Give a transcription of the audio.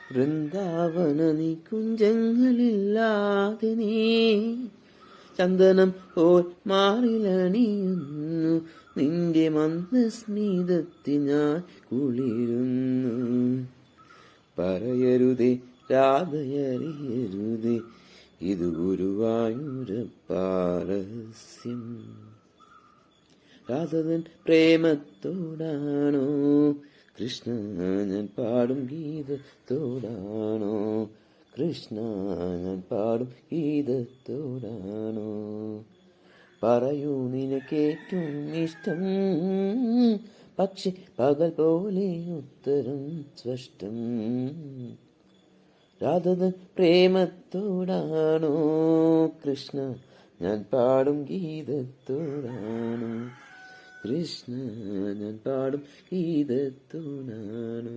വൃന്ദാവന നീ കുഞ്ചങ്ങളില്ലാതെ നീ ചന്ദനം പോൽ മാറിലണിയുന്നു, നിന്റെ മന്ദസ്മിതത്തിൽ ഞാൻ കുളിരുന്നു. പറയരുതേ രാധയറിയരുതേ, ഇത് ഗുരുവായൂരപ്പാരസ്യം. രാധവൻ പ്രേമത്തോടാണോ കൃഷ്ണ ഞാൻ പാടും ഗീതത്തോടാണോ? കൃഷ്ണ ഞാൻ പാടും ഗീതത്തോടാണോ? പറയൂ നിനക്കേറ്റവും ഇഷ്ടം, പക്ഷെ പകൽ പോലെ ഉത്തരം സ്പഷ്ടം. രാധവൻ പ്രേമത്തോടാണോ കൃഷ്ണ ഞാൻ പാടും ഗീതത്തോടാണോ? കൃഷ്ണ ഞാൻ പാടും ഗീതത്തോടാണോ?